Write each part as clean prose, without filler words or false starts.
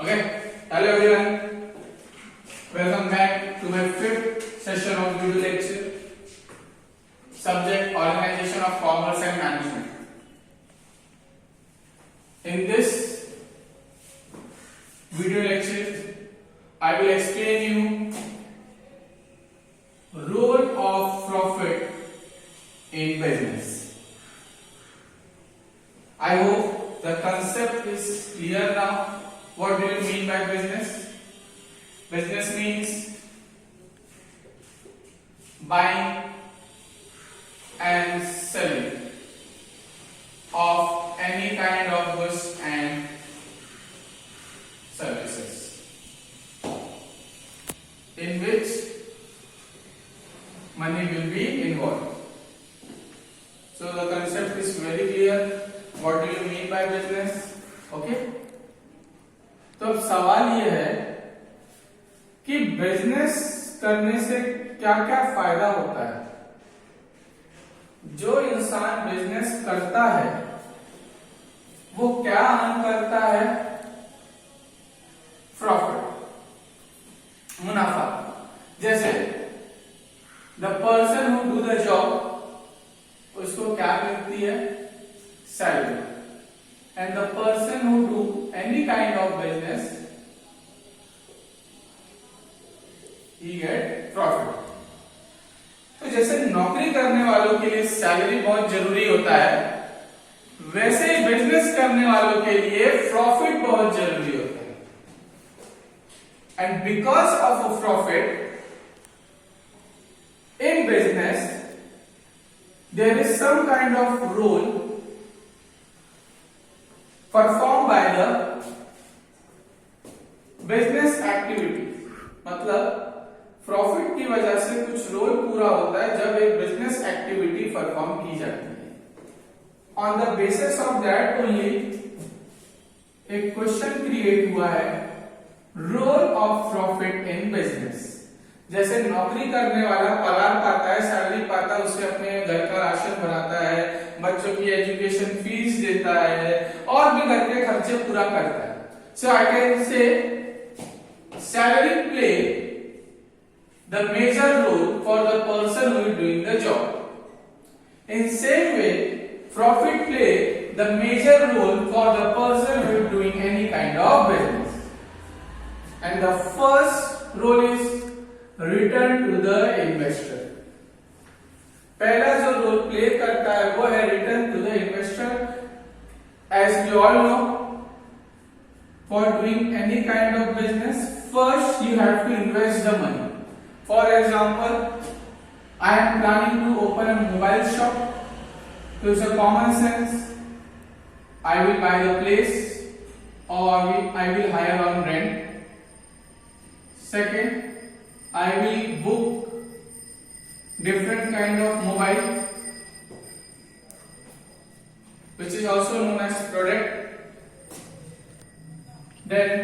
Okay, hello everyone. Welcome back to my fifth session of video lecture. Subject: Organization of Commerce and Management. In this video lecture, I will explain you role of profit in business. I hope the concept is clear now. What do you mean by business? Business means buying and selling of any kind of goods and services in which money will be involved. So the concept is very clear. What do you mean by business? Okay? तो अब सवाल ये है कि business करने से क्या क्या फायदा होता है। जो इंसान बिजनेस करता है वो क्या अर्न करता है? प्रॉफिट, मुनाफा। जैसे the person who do the job, उसको क्या मिलती है? Salary. And the person who do any kind of business, he get profit. तो जैसे नौकरी करने वालों के लिए सैलरी बहुत जरूरी होता है, वैसे ही बिजनेस करने वालों के लिए प्रॉफिट बहुत जरूरी होता है. And because of a profit in business, there is some kind of role perform by the business activity. मतलब प्रॉफिट की वजह से कुछ रोल पूरा होता है जब एक बिजनेस एक्टिविटी परफॉर्म की जाती है. On the basis of that only एक क्वेश्चन क्रिएट हुआ है, role of profit in business. जैसे नौकरी करने वाला पगार पाता है, सैलरी पाता है, उसे अपने घर का राशन भराता है, बच्चों की एजुकेशन फीस देता है और भी घर के खर्चे पूरा करता है. So I can say salary play the major role for the person who is doing the job. In same way profit play the major role for the person who is doing any kind of business. And the first role is return to the investor. पहला जो role play करता है वो है return to the investor. As we all know, for doing any kind of business first you have to invest the money. For example, I'm planning to open a mobile shop. तो it's a common sense, I will buy the place और I will hire on rent. Second, I will book different kind of mobile, which is also known as product. Then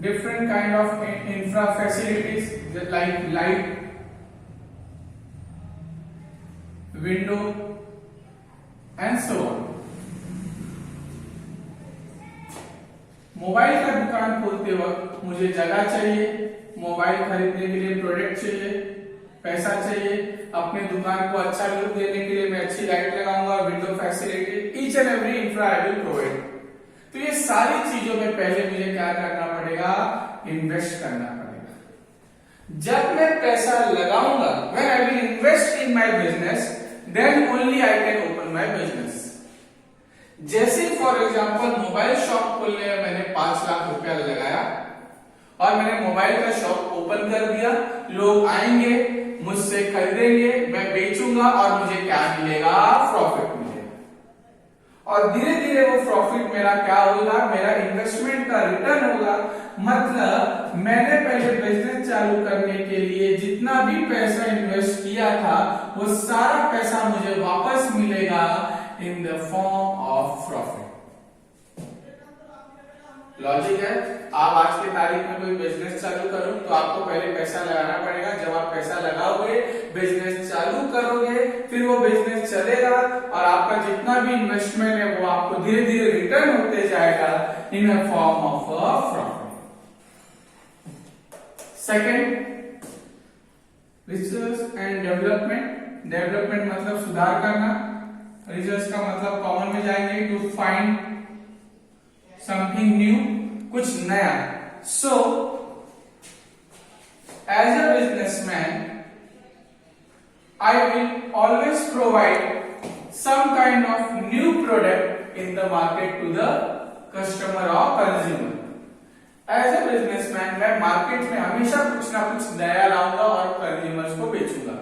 different kind of infra facilities like light, window and so on. Mobile का दुकान खोलते वक्त मुझे जगह चाहिए, mobile खरीदने के लिए प्रोडक्ट चाहिए, पैसा चाहिए, अपने दुकान को अच्छा लुक देने के लिए मैं अच्छी लाइट लगाऊंगा, window facility, each and every infra I will provide. तो ये सारी चीजों में पहले मुझे क्या करना पड़ेगा? इन्वेस्ट करना पड़ेगा. जब मैं पैसा लगाऊंगा, when I will invest in my business, then only I can open my business. जैसे फॉर एग्जांपल मोबाइल शॉप खोलने में मैंने 5 लाख रुपया लगाया और मैंने मोबाइल का शॉप ओपन कर दिया. लोग आएंगे, मुझसे खरीदेंगे, मैं बेचूंगा और मुझे क्या मिलेगा? प्रॉफिट मिलेगा. और धीरे धीरे वो प्रॉफिट मेरा क्या होगा? मेरा इन्वेस्टमेंट का रिटर्न होगा. मतलब मैंने पहले बिजनेस चालू करने के लिए जितना भी पैसा इन्वेस्ट किया था वो सारा पैसा मुझे वापस मिलेगा in the form of profit. Logic है. आप आज की तारीख में कोई बिजनेस चालू करो तो आपको पहले पैसा लगाना पड़ेगा. जब आप पैसा लगाओगे, बिजनेस चालू करोगे, फिर वो बिजनेस चलेगा और आपका जितना भी इन्वेस्टमेंट है वो आपको धीरे धीरे रिटर्न होते जाएगा. in a form of a profit. Second, research and development. Development मतलब सुधार करना, रिसर्च का मतलब कॉमन में जाएंगे टू फाइंड समथिंग न्यू, कुछ नया. So as a businessman I will always provide some kind of new product in the market to the customer or consumer. As a businessman, मैं मार्केट में हमेशा कुछ ना कुछ नया लाऊंगा और कंज्यूमर्स को बेचूंगा.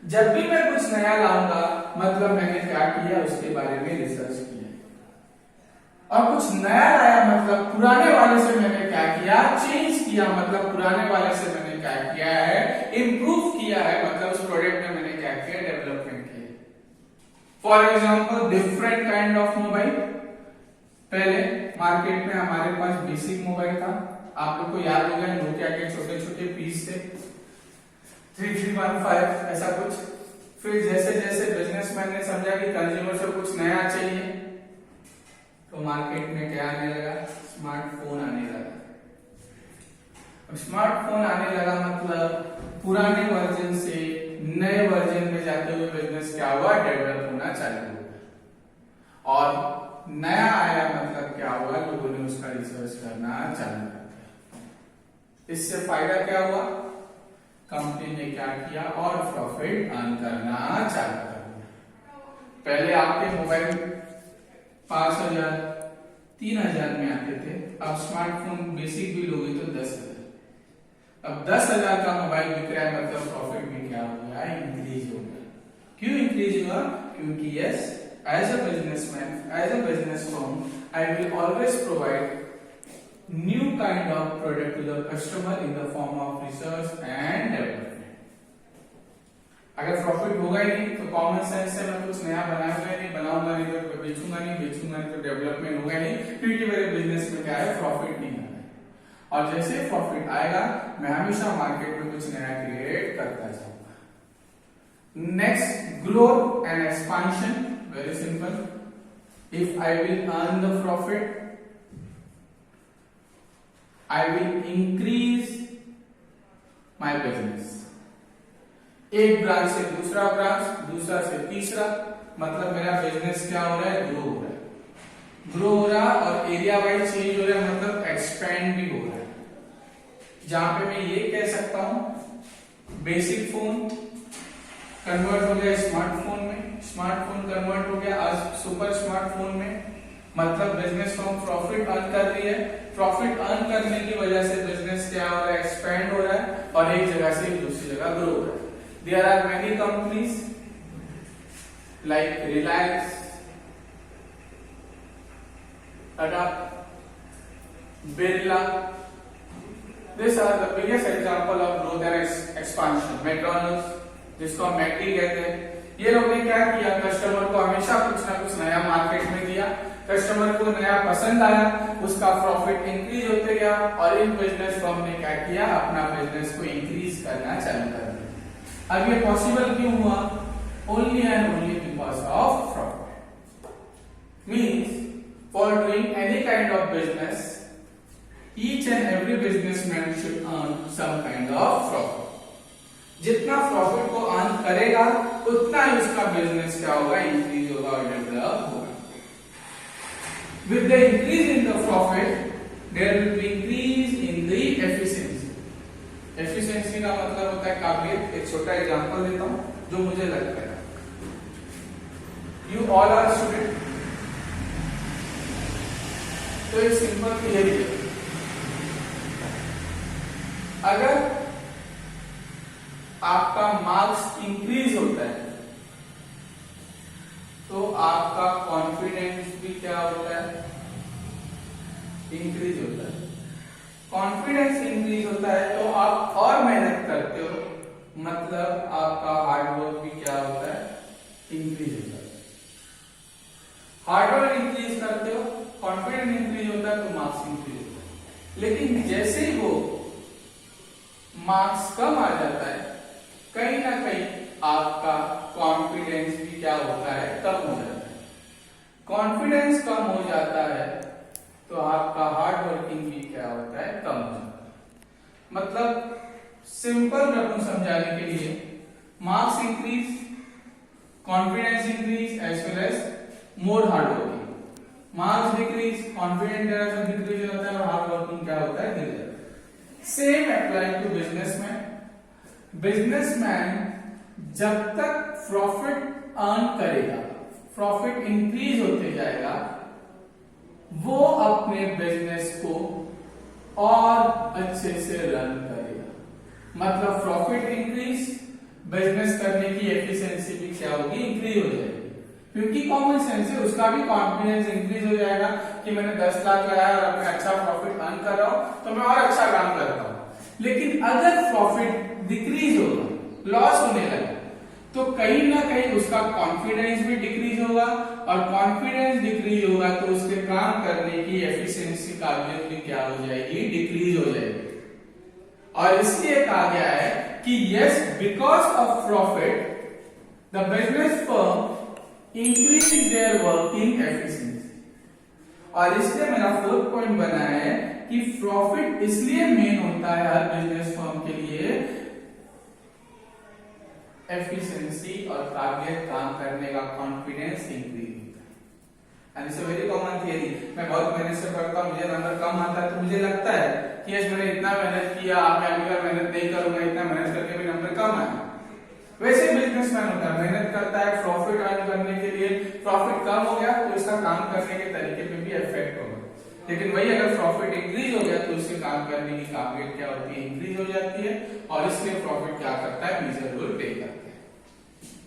जब भी मैं कुछ नया लाऊंगा मतलब मैंने क्या किया, उसके बारे में रिसर्च किया, और कुछ नया लाया मतलब पुराने वाले से मैंने क्या किया, चेंज किया, मतलब पुराने वाले से मैंने क्या किया है, इंप्रूव किया है, मतलब उस प्रोडक्ट में मैंने क्या किया, डेवलपमेंट किया. For example different kind of mobile. पहले मार्केट में हमारे पास बेसिक मोबाइल था, आप लोग को याद होगा नोकिया के छोटे छोटे पीस थे, 3315 ऐसा कुछ. फिर जैसे जैसे बिजनेसमैन ने समझा कि कंज्यूमर से कुछ नया चाहिए तो मार्केट में क्या आने लगा, स्मार्टफोन आने लगा. स्मार्टफोन आने लगा मतलब पुराने वर्जन से नए वर्जन में जाते हुए बिजनेस क्या हुआ, डेवलप होना चालू हुआ. और नया आया मतलब क्या हुआ, लोगों ने उसका रिसर्च करना चालू कर दिया. इससे फायदा क्या हुआ, कंपनी ने क्या किया और प्रॉफिट अर्न करना चालू कर दिया. पहले आपके मोबाइल 5,000 3,000 में आते थे, अब स्मार्टफोन बेसिक भी लोगे तो 10,000. अब 10,000 का मोबाइल बिक रहा है मतलब प्रॉफिट भी क्या हो गया, इंक्रीज हो गया. क्यों इंक्रीज हुआ, क्योंकि yes as a businessman, as a business firm I will always provide new kind of product to the customer in the form of research and development. अगर प्रॉफिट होगा ही नहीं तो कॉमन सेंस से मैं कुछ नया बनाऊंगा नहीं तो बेचूंगा नहीं तो डेवलपमेंट होगा नहीं, क्योंकि मेरे बिजनेस में क्या है, प्रॉफिट नहीं है. और जैसे प्रॉफिट आएगा मैं हमेशा मार्केट में कुछ नया क्रिएट करता जाऊंगा. Next, growth and expansion. Very simple. If I will earn the profit I will increase my business. एक ब्रांच से दूसरा ब्रांच, दूसरा से तीसरा, मतलब मेरा बिजनेस क्या हो रहा है, ग्रो हो रहा है. ग्रो हो रहा और एरिया वाइज चेंज हो रहा है, मतलब एक्सपेंड भी हो रहा है. जहां पे मैं ये कह सकता हूं बेसिक फोन कन्वर्ट हो गया स्मार्टफोन में, स्मार्टफोन कन्वर्ट हो गया आज सुपर स्मार्टफोन में, मतलब बिजनेस फर्म प्रॉफिट अर्न कर रही है. प्रॉफिट अर्न करने की वजह से बिजनेस क्या हो रहा है, एक्सपेंड हो रहा है और एक जगह से दूसरी जगह ग्रो हो रहा है. There are many companies like Reliance, Tata, Birla. This are the biggest example of growth and expansion. McDonald's, जिसको हम मैकडी कहते हैं, ये लोग ने क्या किया, कस्टमर को हमेशा कुछ ना कुछ नया मार्केट में दिया, कस्टमर को नया पसंद आया, उसका प्रॉफिट इंक्रीज होते गया और इन बिजनेस फर्म ने क्या किया, अपना बिजनेस को इंक्रीज करना चालू कर दिया. अब ये पॉसिबल क्यों हुआ, only and only because of profit. Means for doing any kind of business each and every businessman should earn some kind of profit. जितना प्रॉफिट को अर्न करेगा उतना ही उसका बिजनेस क्या होगा, इंक्रीज होगा और डेवलप होगा. With the increase in the profit, there will be increase in the efficiency. Efficiency का मतलब होता है काबिलियत. एक छोटा एग्जांपल देता हूं जो मुझे लगता है. You all are student. तो एक सिंपल थियरी है. अगर आपका मार्क्स इंक्रीज होता है तो आपका कॉन्फिडेंस भी क्या होता है, इंक्रीज होता है. कॉन्फिडेंस इंक्रीज होता है तो आप और मेहनत करते हो, मतलब आपका हार्डवर्क भी क्या होता है, इंक्रीज होता है. हार्डवर्क इंक्रीज करते हो, कॉन्फिडेंस इंक्रीज होता है तो मार्क्स इंक्रीज होता है. लेकिन जैसे ही वो मार्क्स कम आ जाता है, कहीं ना कहीं आपका कॉन्फिडेंस भी क्या होता है, कम हो जाता है. कॉन्फिडेंस कम हो जाता है तो आपका हार्ड वर्किंग भी क्या होता है, कम हो जाता है। मतलब सिंपल रकम समझाने के लिए marks increase, confidence increase as well as more hard working. Marks decrease, confidence decrease होता है और हार्ड वर्किंग क्या होता है, गिर जाता है। Same apply to businessman. Businessman जब तक प्रॉफिट अर्न करेगा, प्रॉफिट इंक्रीज होते जाएगा, वो अपने बिजनेस को और अच्छे से रन करेगा। मतलब प्रॉफिट इंक्रीज, बिजनेस करने की एफिशिएंसी भी क्या होगी, इंक्रीज हो जाएगी। क्योंकि कॉमन सेंस है, उसका भी कॉन्फिडेंस इंक्रीज हो जाएगा कि मैंने 10 लाख लगाया और मैं अच्छा प्रॉफिट अर्न कर रहा हूं, तो मैं और अच्छा काम करता हूं। लेकिन अगर प्रॉफिट डिक्रीज होगा, लॉस होने लगा, तो कहीं ना कहीं उसका कॉन्फिडेंस भी डिक्रीज होगा, और कॉन्फिडेंस डिक्रीज होगा तो उसके काम करने की एफिशिएंसी, काबिलियत भी क्या हो जाएगी, डिक्रीज हो जाएगी। और इसलिए कहा गया है कि yes, because of profit the business firm increase their working efficiency. और इसलिए मेरा 4th पॉइंट बना है कि प्रॉफिट इसलिए मेन होता है हर बिजनेस फर्म के लिए, एफिशिएंसी और काबिलियत, काम करने का कॉन्फिडेंस इंक्रीज होता है। And it's a very common theory. मैं बहुत मेहनत से पढ़ता हूं, मुझे नंबर कम आता है, तो मुझे लगता है कि यस मैंने इतना मेहनत किया, मैं अगर मेहनत नहीं करूंगा, इतना मेहनत करके भी नंबर कम आया। वैसे बिजनेसमैन होता है, मेहनत करता है प्रॉफिट अर्न करने के लिए, प्रॉफिट कम हो गया तो इसका काम करने के तरीके पे भी इफेक्ट होगा। लेकिन वही अगर प्रॉफिट इंक्रीज हो गया तो इससे काम करने की काबिलियत क्या होती है, इंक्रीज हो जाती है, और इसलिए प्रॉफिट क्या करता है, मेजर रोल प्ले करता है।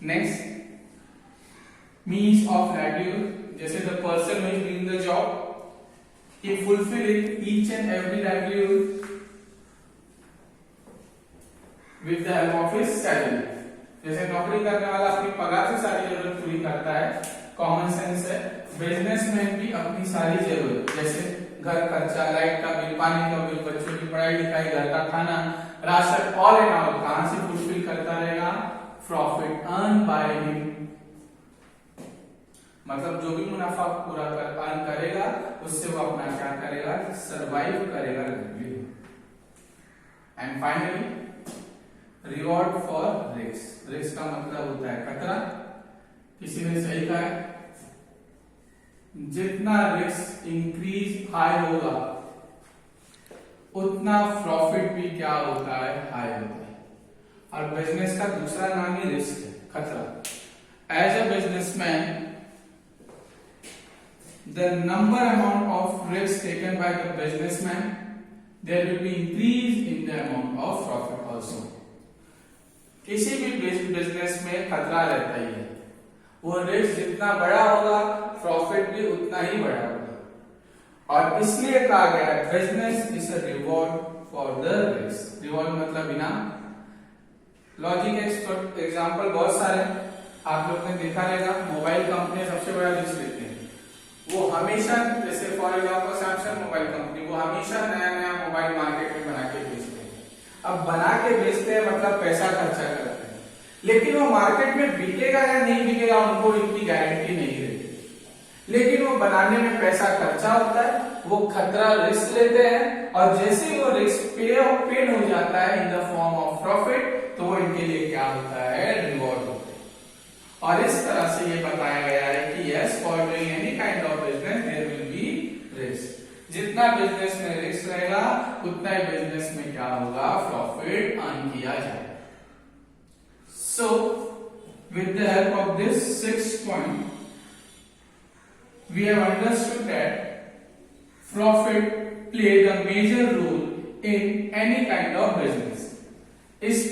Next, means of livelihood. जैसे the person who is doing the job, he fulfill each and every livelihood with the help of his salary। जैसे नौकरी करने वाला अपनी पगार से सारी जरूरत पूरी करता है, कॉमन सेंस है। बिजनेसमैन भी अपनी सारी जरूरत, जैसे घर खर्चा, लाइट का बिल, पानी का बिल, बच्चों की पढ़ाई लिखाई, घर का खाना, राशन, ऑल इन ऑल कहां से फुलफिल करता रहेगा, प्रॉफिट अर्न बाय हिम। मतलब जो भी मुनाफा पूरा अर्न करेगा उससे वो अपना क्या करेगा, सरवाइव करेगा। And finally reward for risk. Risk का मतलब होता है खतरा। किसी ने सही कहा है, जितना रिस्क इंक्रीज हाई होगा उतना प्रॉफिट भी क्या होता है, हाई होता है। और बिजनेस का दूसरा नाम ही रिस्क है, खतरा। As a businessman the number amount of risk taken by the businessman, there will be increase in the amount of profit also। किसी भी बिजनेस में खतरा रहता ही है, वो रिस्क जितना बड़ा होगा प्रॉफिट भी उतना ही बड़ा होगा। और इसलिए कहा गया है business is a reward for the risk. Reward मतलब इनाम। लॉजिक एग्जांपल बहुत सारे आप लोग ने देखा रहेगा। मोबाइल कंपनी सबसे बड़ा रिस्क लेती है, वो हमेशा, जैसे for example Samsung mobile company, वो हमेशा नया नया मोबाइल मार्केट में बना के बेचते हैं। अब बना के बेचते हैं मतलब पैसा खर्चा करते हैं, लेकिन वो मार्केट में बिकेगा या नहीं बिकेगा उनको इनकी गारंटी नहीं रहती। लेकिन वो बनाने में पैसा खर्चा होता है, वो खतरा रिस्क लेते हैं, और जैसे ही वो रिस्क पेड हो जाता है इन द फॉर्म ऑफ प्रॉफिट, तो वो इनके लिए क्या होता है, रिवॉर्ड होता है। और इस तरह से ये बताया गया है कि yes, for doing any kind of business there will be risk. जितना बिजनेस में रिस्क रहेगा उतना ही बिजनेस में क्या होगा, प्रॉफिट अर्न किया जाएगा। So with the help of this 6th point we have understood that profit play the major role in any kind of business. इस